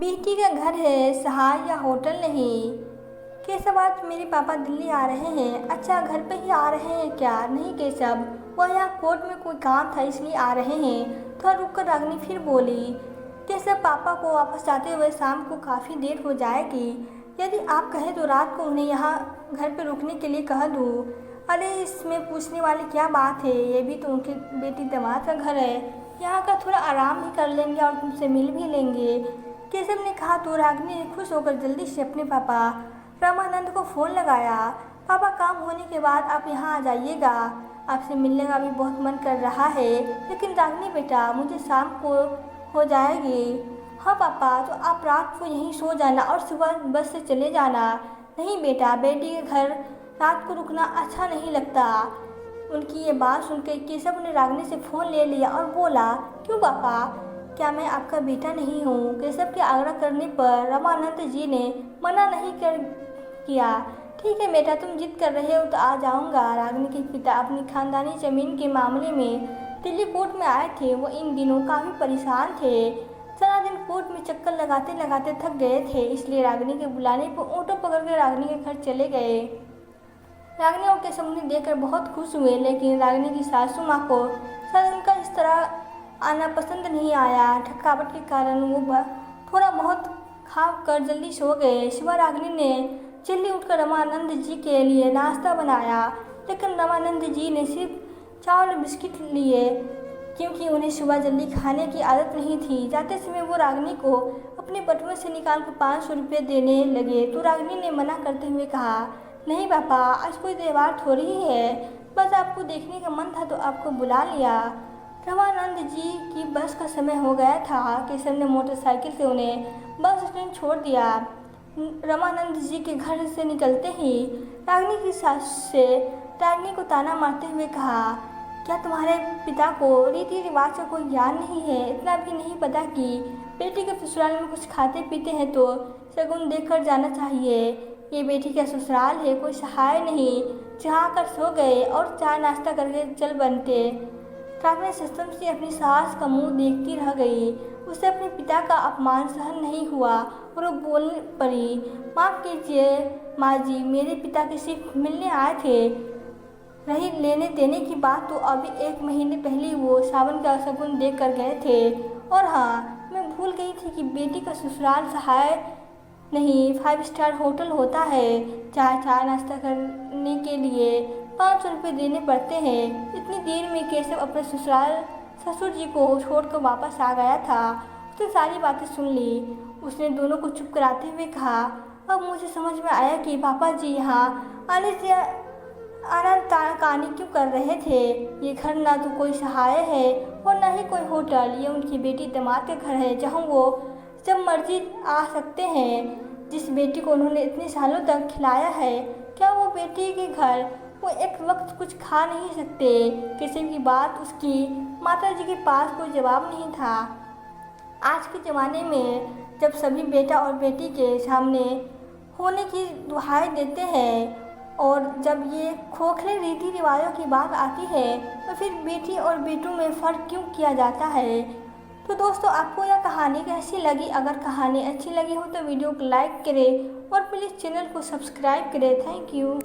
बेटी का घर है, शहर या होटल नहीं। केशव, आज मेरे पापा दिल्ली आ रहे हैं। अच्छा, घर पे ही आ रहे हैं क्या? नहीं केशव, वह यहाँ कोर्ट में कोई काम था इसलिए आ रहे हैं। थोड़ा रुक कर रागिनी फिर बोली। केशव, पापा को वापस जाते हुए शाम को काफ़ी देर हो जाएगी। यदि आप कहें तो रात को उन्हें यहाँ घर पे रुकने के लिए कह दूँ। अरे, इसमें पूछने वाली क्या बात है, ये भी तो उनकी बेटी दामाद का घर है। यहाँ का थोड़ा आराम भी कर लेंगे और तुमसे मिल भी लेंगे। केशव ने कहा तो रागिनी ने खुश होकर जल्दी से अपने पापा रामानंद को फ़ोन लगाया। पापा, काम होने के बाद आप यहाँ आ जाइएगा, आपसे मिलने का भी बहुत मन कर रहा है। लेकिन रागिनी बेटा, मुझे शाम को हो जाएगी। हाँ पापा, तो आप रात को यहीं सो जाना और सुबह बस से चले जाना। नहीं बेटा, बेटी के घर रात को रुकना अच्छा नहीं लगता। उनकी ये बात सुनकर केशव ने रागिनी से फ़ोन ले लिया और बोला, क्यों पापा, क्या मैं आपका बेटा नहीं हूँ? केशव के आग्रह करने पर रामानंद जी ने मना नहीं किया। ठीक है बेटा, तुम जिद कर रहे हो तो आ जाऊँगा। रागिनी के पिता अपनी खानदानी ज़मीन के मामले में दिल्ली कोर्ट में आए थे। वो इन दिनों काफ़ी परेशान थे। सारा दिन कोर्ट में चक्कर लगाते लगाते थक गए थे, इसलिए रागिनी के बुलाने पर ऑटो पकड़कर रागिनी के घर चले गए। रागिनी और केशव उन्हें देखकर बहुत खुश हुए, लेकिन रागिनी की सासू माँ को शायद उनका इस तरह आना पसंद नहीं आया। थकावट के कारण वो थोड़ा बहुत खा कर जल्दी सो गए। सुबह रागिनी ने जल्दी उठकर रामानंद जी के लिए नाश्ता बनाया, लेकिन रामानंद जी ने सिर्फ चावल और बिस्किट लिए, क्योंकि उन्हें सुबह जल्दी खाने की आदत नहीं थी। जाते समय वो रागिनी को अपने बटुए से निकाल कर 500 रुपये देने लगे, तो रागिनी ने मना करते हुए कहा, नहीं पापा, आज कोई त्यौहार थोड़ी ही है, बस आपको देखने का मन था तो आपको बुला लिया। रामानंद जी की बस का समय हो गया था। केशव ने मोटरसाइकिल से उन्हें बस स्टैंड छोड़ दिया। रामानंद जी के घर से निकलते ही रागिनी की सास से रागिनी को ताना मारते हुए कहा, क्या तुम्हारे पिता को रीति रिवाज का कोई ज्ञान नहीं है? इतना भी नहीं पता कि बेटी के ससुराल में कुछ खाते पीते हैं तो शगुन देकर जाना चाहिए। ये बेटी का ससुराल है, कोई सहाय नहीं जहाँ कर सो गए और चाय नाश्ता करके चल बनते। रागिनी सस्तम से अपनी सास का मुंह देखती रह गई। उसे अपने पिता का अपमान सहन नहीं हुआ और वो बोलने पड़ी, माफ़ कीजिए माँ जी, मेरे पिता के सिर्फ मिलने आए थे। रही लेने देने की बात, तो अभी 1 महीने पहले वो सावन का शगुन देख कर गए थे। और हाँ, मैं भूल गई थी कि बेटी का ससुराल सहाय नहीं 5 स्टार होटल होता है, जहाँ चाय नाश्ता करने के लिए 500 रुपये देने पड़ते हैं। इतनी देर में केशव अपने ससुर जी को छोड़कर वापस आ गया था। उसने सारी बातें सुन ली। उसने दोनों को चुप कराते हुए कहा, अब मुझे समझ में आया कि पापा जी यहाँ आने से आनाकानी क्यों कर रहे थे। ये घर ना तो कोई सहाय है और ना ही कोई होटल। ये उनकी बेटी दामाद का घर है, जहाँ वो जब मर्जी आ सकते हैं। जिस बेटी को उन्होंने इतने सालों तक खिलाया है, क्या वो बेटी के घर वो एक वक्त कुछ खा नहीं सकते? किसी की बात उसकी माता जी के पास कोई जवाब नहीं था। आज के ज़माने में जब सभी बेटा और बेटी के सामने होने की दुहाई देते हैं और जब ये खोखले रीति रिवाजों की बात आती है, तो फिर बेटी और बेटों में फ़र्क क्यों किया जाता है? तो दोस्तों, आपको यह कहानी कैसी लगी? अगर कहानी अच्छी लगी हो तो वीडियो को लाइक करें और प्लीज़ चैनल को सब्सक्राइब करें। Thank you.